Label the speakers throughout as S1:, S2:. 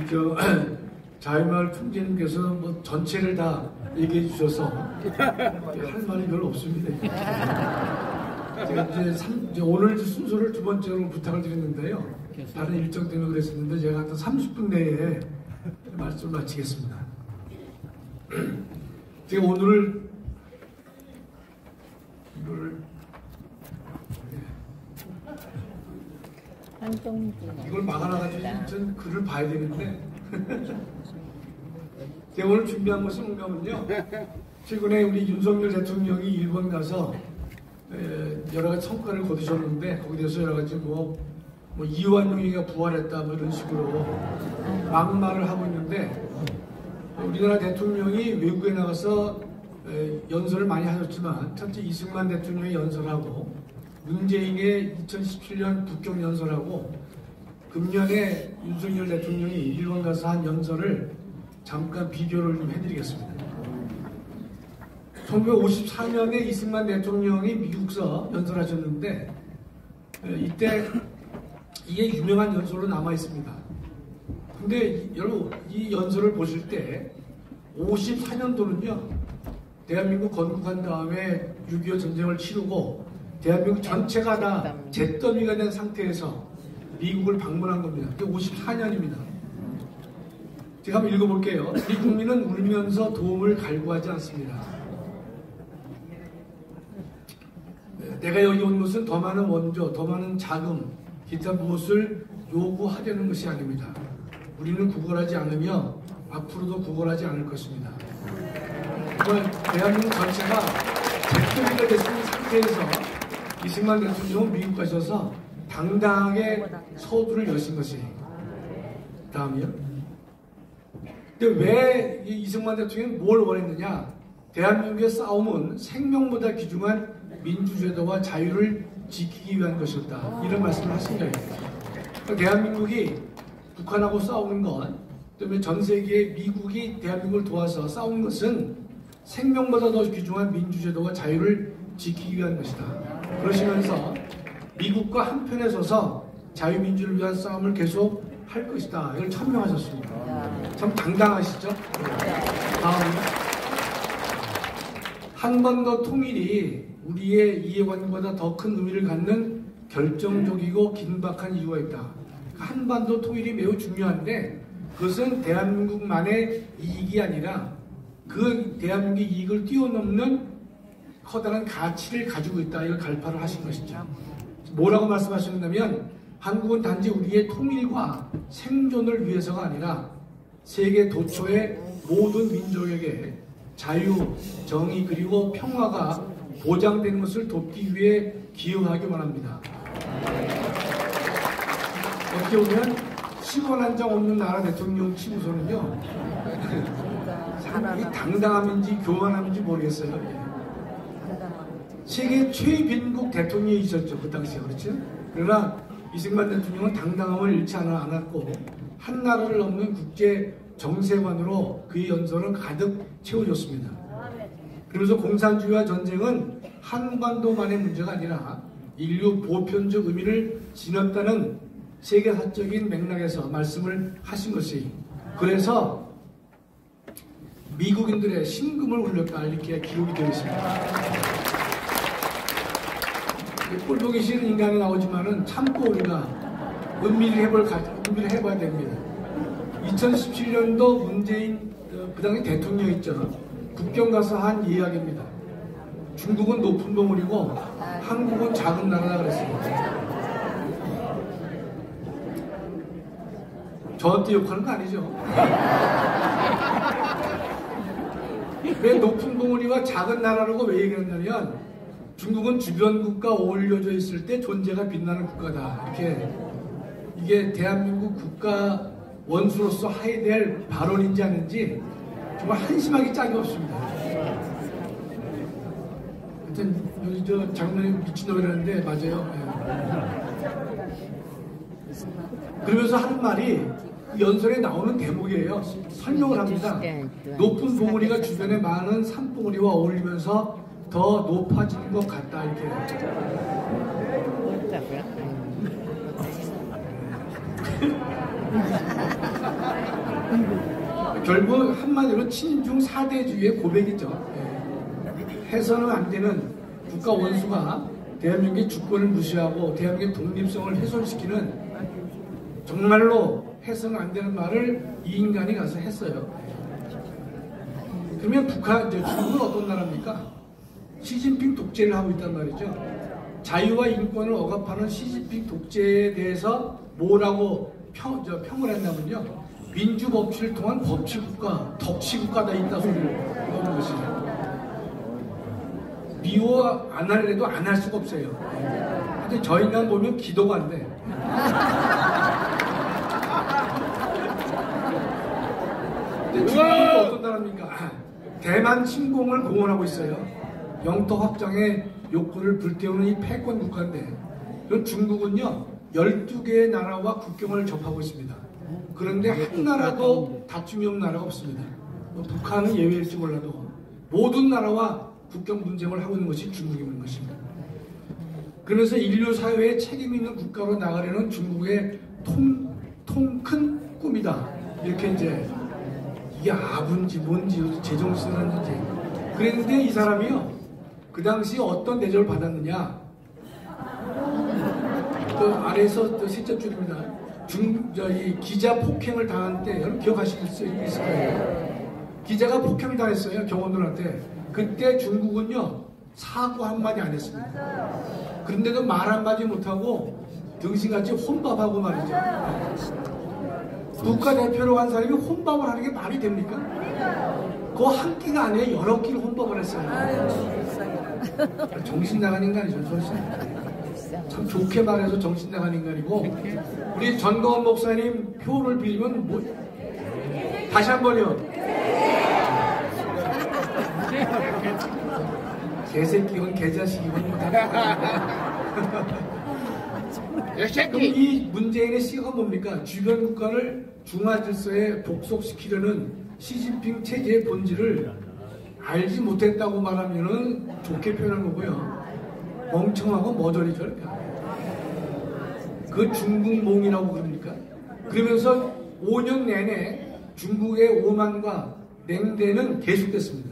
S1: 저 자유마을 총재님께서 뭐 전체를 다 얘기해 주셔서 할 말이 별로 없습니다. 제가 이제 오늘 순서를 두 번째로 부탁을 드렸는데요. 다른 일정 때문에 그랬었는데 제가 한 30분 내에 말씀을 마치겠습니다. 제가 오늘 이걸 막아놔가지고 전 글을 봐야 되는데 제가 오늘 준비한 것은 뭔가면요, 최근에 우리 윤석열 대통령이 일본 가서 여러 가지 성과를 거두셨는데 거기에 대해서 여러 가지 뭐 이완용이가 부활했다 뭐 이런 식으로 막말을 하고 있는데, 우리나라 대통령이 외국에 나가서 연설을 많이 하셨지만 첫째 이승만 대통령이 연설하고 문재인의 2017년 북경 연설하고 금년에 윤석열 대통령이 일본 가서 한 연설을 잠깐 비교를 좀 해드리겠습니다. 1954년에 이승만 대통령이 미국서 연설하셨는데 이때 이게 유명한 연설로 남아 있습니다. 근데 여러분 이 연설을 보실 때 54년도는요 대한민국 건국한 다음에 6.25 전쟁을 치르고 대한민국 전체가 다 잿더미가 된 상태에서 미국을 방문한 겁니다. 그게 54년입니다. 제가 한번 읽어볼게요. 우리 국민은 울면서 도움을 갈구하지 않습니다. 내가 여기 온 것은 더 많은 원조, 더 많은 자금, 기타 무엇을 요구하려는 것이 아닙니다. 우리는 구걸하지 않으며 앞으로도 구걸하지 않을 것입니다. 정말 대한민국 전체가 잿더미가 됐는 상태에서 이승만 대통령은 미국 가셔서 당당하게 서두를 여신 것이 다음이요. 근데 왜 이승만 대통령이 뭘 원했느냐? 대한민국의 싸움은 생명보다 귀중한 민주제도와 자유를 지키기 위한 것이었다. 이런 말씀을 하신 거예요. 그러니까 대한민국이 북한하고 싸우는 것, 그다음에 전 세계에 미국이 대한민국을 도와서 싸우는 것은 생명보다 더 귀중한 민주제도와 자유를 지키기 위한 것이다. 그러시면서 미국과 한편에 서서 자유민주를 위한 싸움을 계속 할 것이다. 이걸 천명하셨습니다. 참 당당하시죠? 다음, 한 번 더 통일이 우리의 이해관계보다 더 큰 의미를 갖는 결정적이고 긴박한 이유가 있다. 한반도 통일이 매우 중요한데 그것은 대한민국만의 이익이 아니라 그 대한민국의 이익을 뛰어넘는 커다란 가치를 가지고 있다. 이걸 갈파를 하신 것이죠. 뭐라고 말씀하셨냐면 한국은 단지 우리의 통일과 생존을 위해서가 아니라 세계 도처의 모든 민족에게 자유, 정의 그리고 평화가 보장되는 것을 돕기 위해 기여하기만 합니다. 어떻게 보면 10원 한 장 없는 나라 대통령 치고서는요 이 당당함인지 교만함인지 모르겠어요. 세계 최빈국 대통령이 있었죠. 그 당시에. 그렇죠? 그러나 이승만 대통령은 당당함을 잃지 않았고 한나라를 넘는 국제 정세관으로 그의 연설은 가득 채워졌습니다. 그러면서 공산주의와 전쟁은 한반도만의 문제가 아니라 인류 보편적 의미를 지녔다는 세계사적인 맥락에서 말씀을 하신 것이, 그래서 미국인들의 심금을 울렸다 이렇게 기록이 되어 있습니다. 꼴보기 싫은 인간이 나오지만은 참고 우리가 은밀히 해봐야 됩니다. 2017년도 문재인 그 당시 대통령 있죠. 북경 가서 한 이야기입니다. 중국은 높은 봉우리고 한국은 작은 나라라 그랬습니다. 저한테 욕하는 거 아니죠? 왜 높은 봉우리와 작은 나라라고 왜 얘기했냐면 중국은 주변 국가 어울려져 있을 때 존재가 빛나는 국가다. 이렇게 이게 대한민국 국가 원수로서 해야 될 발언인지 아닌지 정말 한심하게 짝이 없습니다. 하여튼 여기 저 장로님 미친놈이라는데 맞아요. 그러면서 하는 말이 연설에 나오는 대목이에요. 설명을 합니다. 높은 봉우리가 주변에 많은 산봉우리와 어울리면서 더 높아지는 것 같다. 이렇게. 결국 한마디로 친중 4대주의의 고백이죠. 해서는 안 되는 국가 원수가 대한민국의 주권을 무시하고 대한민국의 독립성을 훼손시키는 정말로 해서는 안 되는 말을 이 인간이 가서 했어요. 그러면 중국은 어떤 나라입니까? 시진핑 독재를 하고 있단 말이죠. 자유와 인권을 억압하는 시진핑 독재에 대해서 뭐라고 평을 했냐면요. 민주법치를 통한 법치국가, 덕치국가다 있다 소리를 하는 것이죠. 미워 안 하려도 안 할 수가 없어요. 근데 저 인간 보면 기도가 안 돼. 근데 중국은 어떤 나라입니까? 대만 침공을 공언하고 있어요. 영토 확장의 욕구를 불태우는 이 패권 국가인데, 중국은요 12개의 나라와 국경을 접하고 있습니다. 그런데 한 나라도 다툼이 없는 나라가 없습니다. 북한은 예외일지 몰라도 모든 나라와 국경 분쟁을 하고 있는 것이 중국인 것입니다. 그러면서 인류 사회에 책임 있는 국가로 나가려는 중국의 큰 꿈이다. 이렇게 이제 이게 아군지 뭔지 제정신을 하는지 그랬는데 이 사람이요 그 당시 어떤 대접을 받았느냐. 그 아래에서 또 셋째 줄입니다. 이 기자 폭행을 당한 때 여러분 기억하실 수 있을 거예요. 기자가 폭행을 당했어요. 경호원들한테. 그때 중국은요 사과 한마디 안 했습니다. 그런데도 말 한마디 못하고 등신같이 혼밥하고 말이죠. 국가대표로 한 사람이 혼밥을 하는 게 말이 됩니까? 그 한 끼가 아니라 여러 끼를 혼밥을 했어요. 정신 나간 인간이죠. 참 좋게 말해서 정신 나간 인간이고, 우리 전도원 목사님 표를 빌리면 뭐 다시 한번요. 개새끼건 개자식이건 그럼 이 문재인의 시가 뭡니까? 주변 국가를 중화 질서에 복속시키려는 시진핑 체제의 본질을 알지 못했다고 말하면은 좋게 표현한 거고요. 멍청하고 머저리죠. 그 중국몽이라고 그럽니까? 그러면서 5년 내내 중국의 오만과 냉대는 계속됐습니다.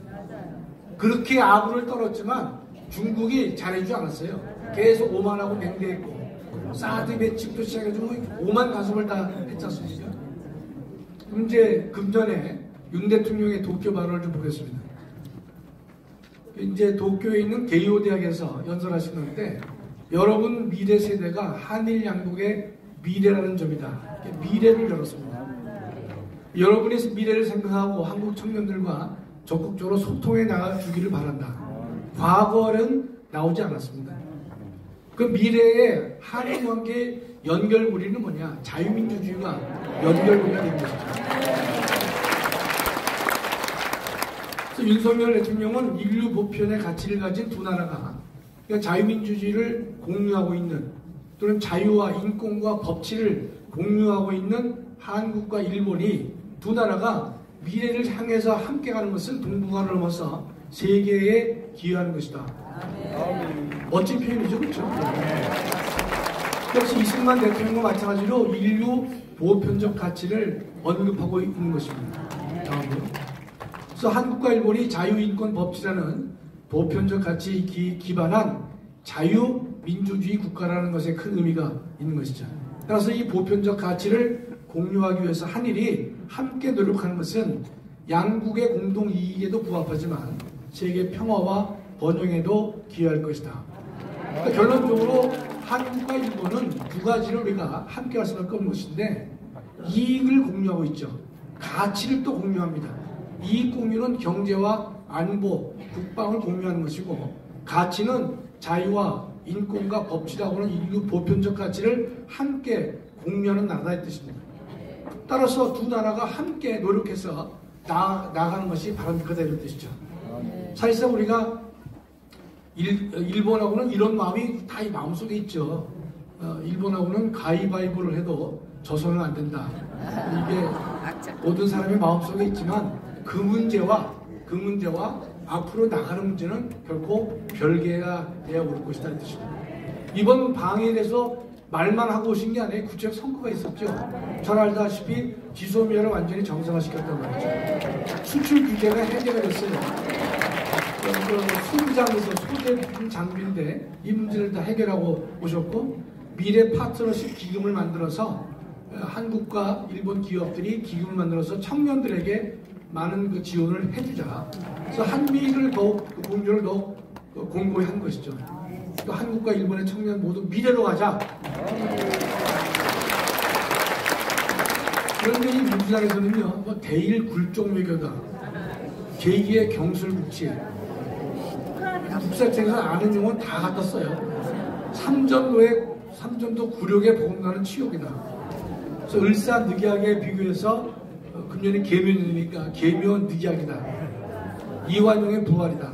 S1: 그렇게 아부를 떨었지만 중국이 잘해주지 않았어요. 계속 오만하고 냉대했고 사드 배치부터 시작해서 오만 가슴을 다 했지 않습니까? 그럼 이제 금전에 윤 대통령의 도쿄 발언을 좀 보겠습니다. 이제 도쿄에 있는 게이오 대학에서 연설하시는데, 여러분 미래 세대가 한일 양국의 미래라는 점이다. 미래를 열었습니다. 여러분의 미래를 생각하고 한국 청년들과 적극적으로 소통해 나가주기를 바란다. 과거는 나오지 않았습니다. 그 미래의 한일 관계 연결고리는 뭐냐? 자유민주주의가 연결고리가 된 것이죠. 그래서 윤석열 대통령은 인류 보편의 가치를 가진 두 나라가, 그러니까 자유민주주의를 공유하고 있는, 또는 자유와 인권과 법치를 공유하고 있는 한국과 일본이 두 나라가 미래를 향해서 함께 가는 것은 동북아를 넘어서 세계에 기여하는 것이다. 멋진 표현이죠, 그렇죠? 역시 이승만 대통령과 마찬가지로 인류 보편적 가치를 언급하고 있는 것입니다. 다음으로. 그래서 한국과 일본이 자유인권 법치라는 보편적 가치에 기반한 자유민주주의 국가라는 것에 큰 의미가 있는 것이죠. 따라서 이 보편적 가치를 공유하기 위해서 한일이 함께 노력하는 것은 양국의 공동 이익에도 부합하지만 세계 평화와 번영에도 기여할 것이다. 그러니까 결론적으로 한국과 일본은 두 가지를 우리가 함께 할 수밖에 없는 것인데, 이익을 공유하고 있죠. 가치를 또 공유합니다. 이익 공유는 경제와 안보, 국방을 공유하는 것이고, 가치는 자유와 인권과 법치라고 하는 인류 보편적 가치를 함께 공유하는 나라의 뜻입니다. 따라서 두 나라가 함께 노력해서 나아가는 것이 바람직하다 이런 뜻이죠. 사실상 우리가 일본하고는 이런 마음이 다 이 마음속에 있죠. 일본하고는 가위바위보를 해도 져서는 안 된다. 이게 모든 사람의 마음속에 있지만 그 문제와 앞으로 나가는 문제는 결코 별개가 돼야 올 것이다 이 뜻입니다. 이번 방해에 대해서 말만 하고 오신 게 아니에요. 구체적 성과가 있었죠. 잘 알다시피 지소미아를 완전히 정상화시켰단 말이죠. 수출 규제가 해제가 됐어요. 수부장에서 소재품 장비인데 이 문제를 다 해결하고 오셨고, 미래 파트너십 기금을 만들어서 한국과 일본 기업들이 기금을 만들어서 청년들에게 많은 그 지원을 해주자. 그래서 한미를 더욱 공조를 더욱 공고히 한 것이죠. 또 한국과 일본의 청년 모두 미래로 가자. 그런데 이 민주당에서는요, 뭐 대일 굴종 외교다, 계기의 경술국지, 국사책에서 아는 용어는 다 갖다 써요. 삼전도 굴욕에 버금가는 치욕이다. 그래서 을사늑약에 비교해서 금년이 계묘년이니까 계묘늑약이다. 이완용의 부활이다.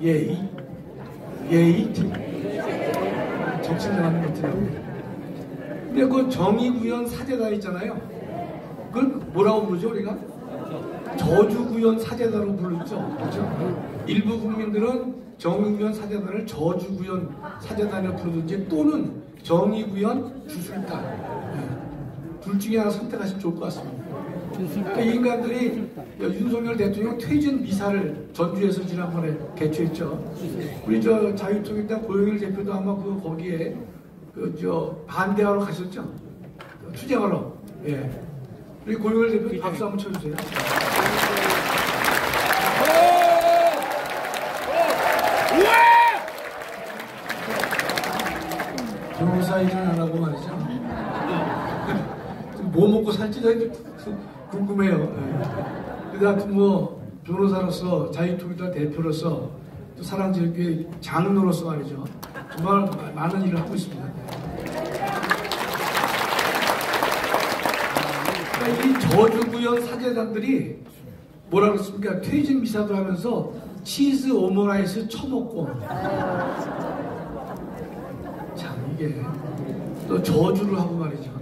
S1: 예의 정신나가는 것들이라고. 근데 그 정의구현 사제단 있잖아요. 그걸 뭐라고 부르죠 우리가? 저주구현 사제단으로 부르죠. 그렇죠? 일부 국민들은 정의구현 사제단을 저주구현 사제단으로 부르든지 또는 정의구현 주술단, 네. 둘 중에 하나 선택하시면 좋을 것 같습니다. 그러니까 이 인간들이 윤석열 대통령 퇴진 미사를 전주에서 지난번에 개최했죠. 우리 저 자유통일당 고영일 대표도 아마 거기에 반대하러 가셨죠. 투쟁하러. 예. 우리 고영일 대표 박수 한번 쳐주세요. 변호사 일은 안 하고 말이죠. 뭐 먹고 살지도 궁금해요. 네. 근데 하여튼 뭐 변호사로서 자유통일당 대표로서 또 사랑제일교회 장로로서 말이죠. 정말 많은 일을 하고 있습니다. 그러니까 이 저주구현 사제단들이 뭐라 그랬습니까? 퇴진 미사도 하면서 치즈 오므라이스 처먹고, 참 이게 또 저주를 하고 말이죠.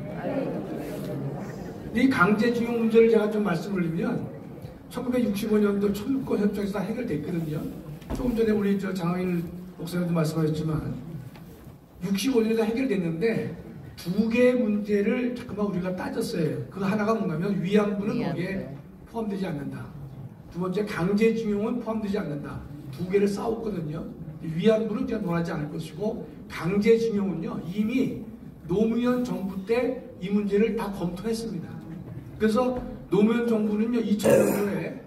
S1: 이 강제징용 문제를 제가 좀 말씀을 드리면 1965년도 청구권 협정에서 다 해결됐거든요. 조금 전에 우리 장하일 목사님도 말씀하셨지만 65년에 해결됐는데 두 개의 문제를 잠깐만 우리가 따졌어요. 그 하나가 뭔가면 위안부는 거기에 포함되지 않는다. 두 번째 강제징용은 포함되지 않는다. 두 개를 싸웠거든요. 위안부는 제가 논하지 않을 것이고 강제징용은요 이미 노무현 정부 때 이 문제를 다 검토했습니다. 그래서 노무현 정부는요 2000년도에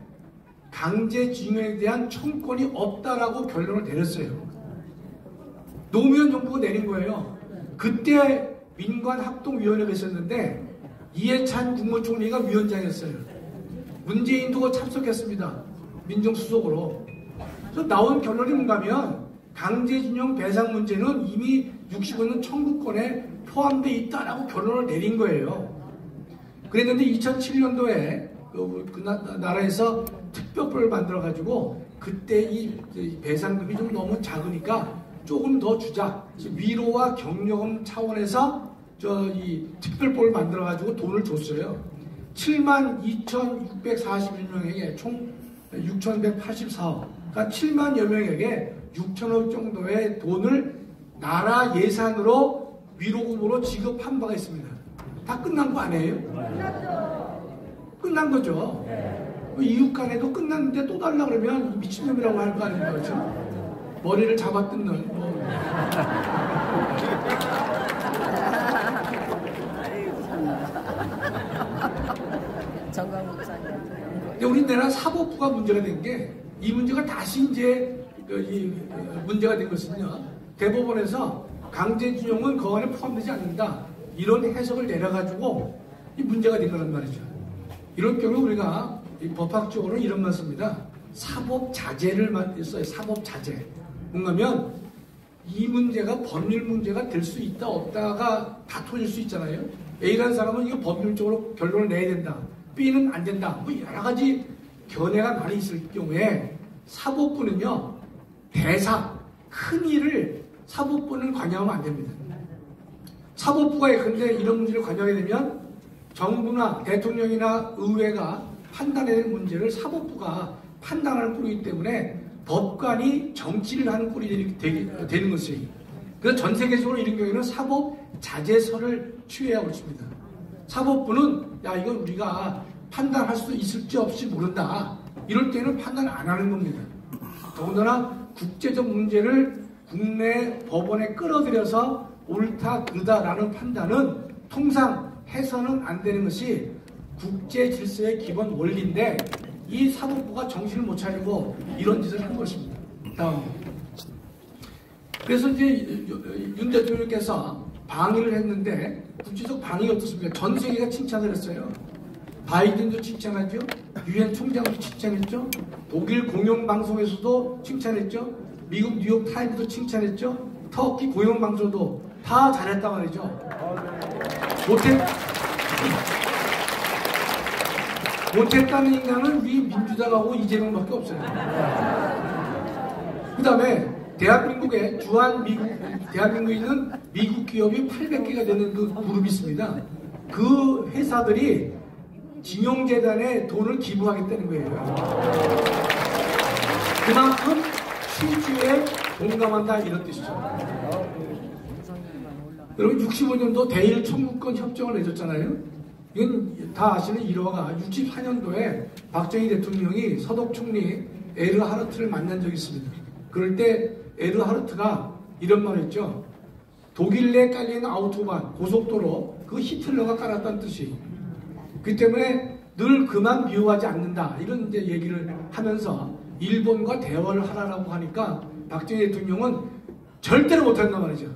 S1: 강제징용에 대한 청구권이 없다라고 결론을 내렸어요. 노무현 정부가 내린 거예요. 그때 민관합동위원회가 있었는데 이해찬 국무총리가 위원장이었어요. 문재인도 참석했습니다. 민정수석으로. 그래서 나온 결론이 뭔가면 강제징용 배상 문제는 이미 65년 청구권에 포함되어 있다라고 결론을 내린 거예요. 그랬는데 2007년도에 그 나라에서 특별법을 만들어가지고 그때 이 배상금이 좀 너무 작으니까 조금 더 주자. 위로와 격려금 차원에서 이 특별법을 만들어가지고 돈을 줬어요. 72,641명에게 총 6,184억, 그러니까 7만여 명에게 6천억 정도의 돈을 나라 예산으로 위로금으로 지급한 바가 있습니다. 다 끝난 거 아니에요? 끝난 거죠. 이웃 간에도 끝났는데 또 달라 그러면 미친놈이라고 할 거 아닙니까? 그렇죠? 머리를 잡아뜯는
S2: 정강 목사님.
S1: 근데 우리나라 사법부가 문제가 된 게 이 문제가 다시 이제 문제가 된 것은요. 대법원에서 강제징용은 그 안에 포함되지 않는다. 이런 해석을 내려가지고 이 문제가 된 거란 말이죠. 이럴 경우 우리가 법학적으로 이런 말 씁니다. 사법자제를 써요. 사법자제. 뭔가면 이 문제가 법률 문제가 될 수 있다 없다가 다퉈질 수 있잖아요. A라는 사람은 이거 법률적으로 결론을 내야 된다. B는 안 된다. 뭐 여러 가지 견해가 많이 있을 경우에 사법부는요. 대사, 큰 일을 사법부는 관여하면 안 됩니다. 사법부가 예컨대 이런 문제를 관여하게 되면 정부나 대통령이나 의회가 판단해야 될 문제를 사법부가 판단하는 꼴이기 때문에 법관이 정치를 하는 꼴이 되는 것이 그래서 전 세계적으로 이런 경우에는 사법 자제설을 취해하고 있습니다. 사법부는 야 이건 우리가 판단할 수 있을지 없을지 모른다. 이럴 때는 판단 안 하는 겁니다. 더군다나 국제적 문제를 국내 법원에 끌어들여서 옳다 그르다라는 판단은 통상 해서는 안 되는 것이 국제 질서의 기본 원리인데 이 사법부가 정신을 못 차리고 이런 짓을 한 것입니다. 다음. 그래서 이제 윤 대통령께서 방위를 했는데 국제적 방위가 어떻습니까? 전 세계가 칭찬을 했어요. 바이든도 칭찬하죠. 유엔 총장도 칭찬했죠. 독일 공영방송에서도 칭찬했죠. 미국 뉴욕 타임즈도 칭찬했죠. 터키 공영방송도 다 잘했단 말이죠. 못했다는 인간은 우리 민주당하고 이재명밖에 없어요. 그 다음에 대한민국에 대한민국에 있는 미국 기업이 800개가 되는 그 그룹이 있습니다. 그 회사들이 진용재단에 돈을 기부하겠다는 거예요. 그만큼 실주에 공감한다 이런 뜻이죠. 여러분 65년도 대일 청구권 협정을 내줬잖아요. 이건 다 아시는 일화가 64년도에 박정희 대통령이 서독 총리 에르하르트를 만난 적이 있습니다. 그럴 때 에르하르트가 이런 말을 했죠. 독일 내에 깔리는 아우토반 고속도로 그 히틀러가 깔았다는 뜻이. 그 때문에 늘 그만 미워하지 않는다 이런 이제 얘기를 하면서 일본과 대화를 하라고 하니까 박정희 대통령은 절대로 못한단 말이죠.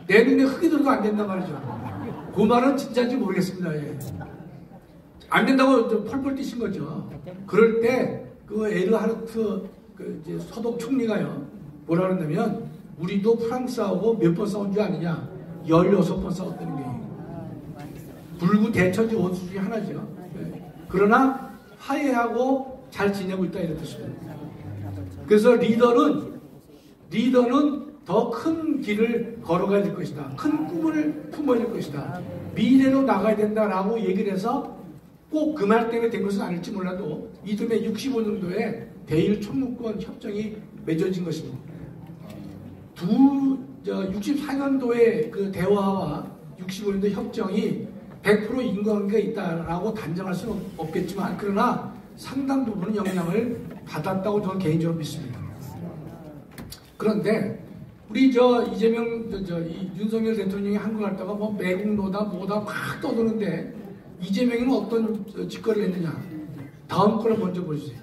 S1: 내 눈에 흙이 들어도 안 된단 말이죠. 그 말은 진짜인지 모르겠습니다. 예. 안 된다고 펄펄 뛰신 거죠. 그럴 때 그 에르하르트 그 이제 서독 총리가요 뭐라 그랬냐면 우리도 프랑스하고 몇 번 싸운 줄 아느냐? 16번 싸웠다는 거예요. 불구 대처지 원수 중에 하나죠. 예. 그러나 화해하고 잘 지내고 있다 이런 뜻입니다. 그래서 리더는 더 큰 길을 걸어가야 될 것이다. 큰 꿈을 품어야 될 것이다. 미래로 나가야 된다라고 얘기를 해서 꼭 그 말 때문에 된 것은 아닐지 몰라도 이듬해 65년도에 대일 청구권 협정이 맺어진 것입니다. 64년도의 그 대화와 65년도 협정이 100% 인과관계가 있다라고 단정할 수는 없겠지만 그러나 상당 부분은 영향을 받았다고 저는 개인적으로 믿습니다. 그런데 우리 윤석열 대통령이 한국 갔다가 뭐 매국노다 뭐다 막 떠드는데 이재명이는 어떤 짓거리를 했느냐? 다음 거를 먼저 보시죠.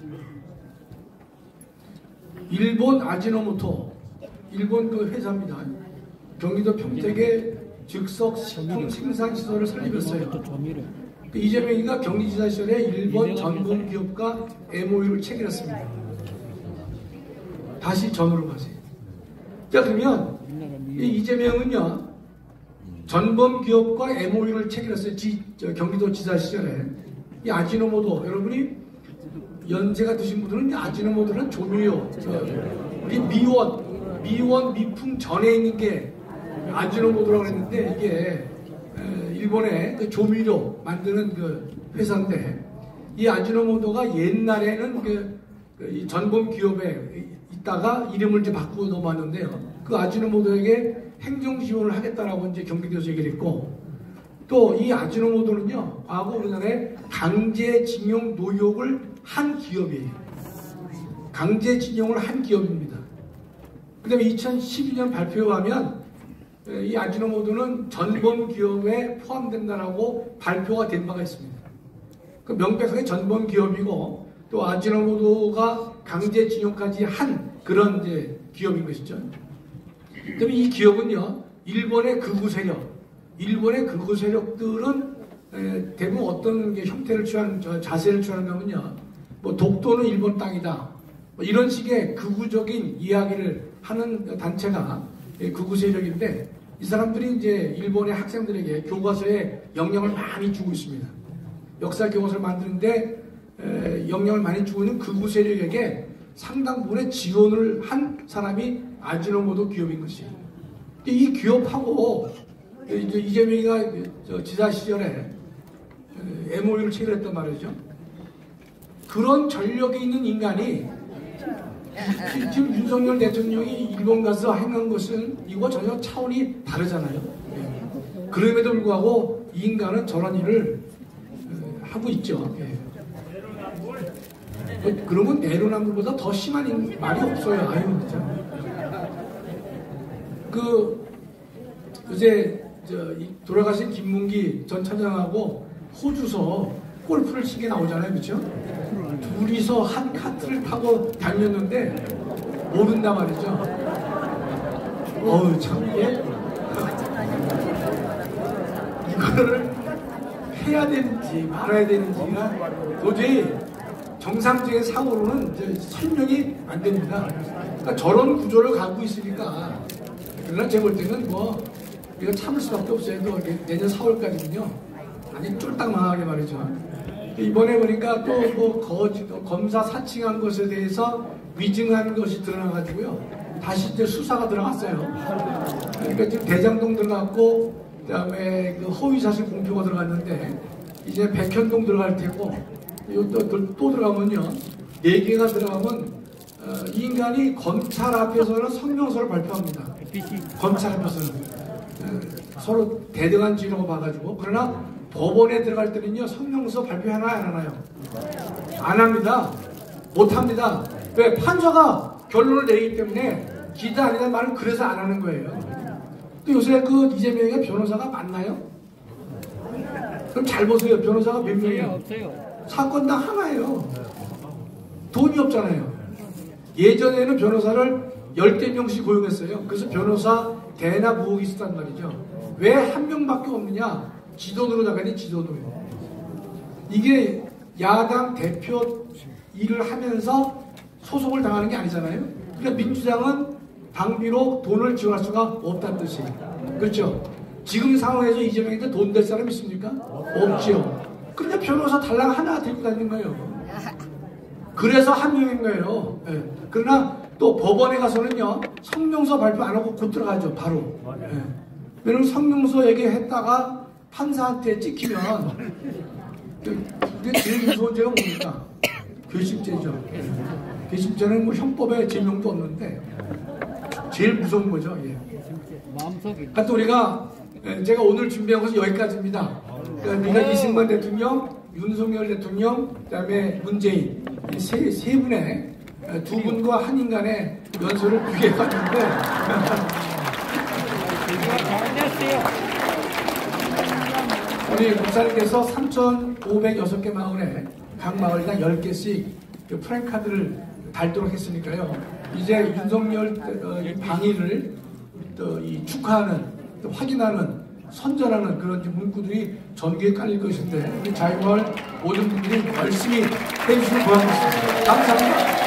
S1: 일본 아지노모토, 일본 그 회사입니다. 경기도 평택에 즉석 식품 생산 시설을 설립했어요. 그 이재명이가 경기지사 시절에 일본 전범 기업과 MOU를 체결했습니다. 다시 전으로 가세요. 자 그러면 이재명은요 전범 기업과 MOU를 체결했어요. 경기도 지사 시절에. 이 아지노모토 여러분이 연세가 드신 분들은 아지노모토는 조미료, 우리 미원 미풍 전에 있는 게 아지노모토라고 했는데 이게 일본의 그 조미료 만드는 그 회사인데 이 아지노모토가 옛날에는 이 전범 기업에 있다가 이름을 이제 바꾸고 넘어왔는데요. 그 아지노모토에게 행정 지원을 하겠다라고 이제 경기도에서 얘기를 했고 또 이 아지노모토는요 과거 우리나라에 강제징용 노역을 한 기업이에요. 강제징용을 한 기업입니다. 그 다음에 2012년 발표에 하면 이 아지노모토는 전범 기업에 포함된다라고 발표가 된 바가 있습니다. 그 명백하게 전범 기업이고 또 아지노모토가 강제징용까지 한 그런 이제 기업인 것이죠. 그다음에 이 기업은요 일본의 극우 세력들은 대부분 어떤 형태를 취한 자세를 취하는가면요 뭐 독도는 일본 땅이다 뭐 이런 식의 극우적인 이야기를 하는 단체가 극우 세력인데 이 사람들이 이제 일본의 학생들에게 교과서에 영향을 많이 주고 있습니다. 역사 교과서를 만드는데 영향을 많이 주고 있는 극우 세력에게 상당 부분의 지원을 한 사람이 아지노모토 기업인 것이에요. 이 기업하고 이재명이가 지사 시절에 MOU를 체결했단 말이죠. 그런 전력이 있는 인간이 지금 윤석열 대통령이 일본 가서 행한 것은 이거 전혀 차원이 다르잖아요. 예. 그럼에도 불구하고 이 인간은 저런 일을 하고 있죠. 예. 그러면 내로남불보다 더 심한 말이 없어요. 아유, 진짜. 이제 돌아가신 김문기 전 차장하고 호주서 골프를 치게 나오잖아요, 그렇죠? 둘이서 한 카트를 타고 다녔는데 모른단 말이죠. 참 이게 이거를 해야 되는지 말아야 되는지가 도저히 정상적인 사고로는 이제 설명이 안 됩니다. 그러니까 저런 구조를 갖고 있으니까, 그러나 제가 볼 때는 이거 참을 수밖에 없어요. 내년 4월까지는요. 아니 쫄딱 망하게 말이죠. 이번에 보니까 또 검사 사칭한 것에 대해서 위증한 것이 드러나가지고요. 다시 이제 수사가 들어갔어요. 그러니까 지금 대장동 들어갔고, 그다음에 허위사실 공표가 들어갔는데, 이제 백현동 들어갈 테고, 또 들어가면요. 4개가 들어가면 이 인간이 검찰 앞에서는 성명서를 발표합니다. 검찰 앞에서는 서로 대등한지라고 봐가지고. 그러나 법원에 들어갈 때는요, 성명서 발표하나 안 하나요? 안 합니다. 못 합니다. 왜? 판사가 결론을 내기 때문에 기다 아니란 말은 그래서 안 하는 거예요. 또 요새 이재명의 변호사가 맞나요? 그럼 잘 보세요. 변호사가 몇 명이에요?
S2: 없어요.
S1: 사건당 하나예요. 돈이 없잖아요. 예전에는 변호사를 10개 명씩 고용했어요. 그래서 변호사 대나 부혹이 있었단 말이죠. 왜 한 명밖에 없느냐? 지도노로 나가니 지도노예요. 이게 야당 대표 일을 하면서 소송을 당하는 게 아니잖아요. 그러니까 민주당은 방비로 돈을 지원할 수가 없다는 뜻이에요. 그렇죠? 지금 상황에서 이재명한테 돈 될 사람 있습니까? 없죠. 그러니까 변호사 달랑 하나 들고 다니는 거예요. 그래서 한 명인 거예요. 네. 그러나 또 법원에 가서는요, 성명서 발표 안 하고 곧 들어가죠, 바로. 네. 왜냐면 성명서 얘기했다가 판사한테 찍히면, 그게 제일 무서운 죄가 뭡니까? 괘씸죄죠. 괘씸죄는 형법에 제명도 없는데, 제일 무서운 거죠. 예. 그러니까 또 우리가, 제가 오늘 준비한 것은 여기까지입니다. 그러니까 네가 이승만 대통령, 윤석열 대통령, 그다음에 문재인 세 분의 두 분과 한 인간의 연설을 비교해봤는데 우리 목사님께서 3,506개 마을에 각 마을당 10개씩 프랜카드를 달도록 했으니까요. 이제 윤석열 방위를 축하하는, 확인하는, 선전하는 그런 문구들이 전국에 깔릴 것인데, 우리 자유마을 모든 분들이 열심히 해주시면 고맙겠습니다. 감사합니다.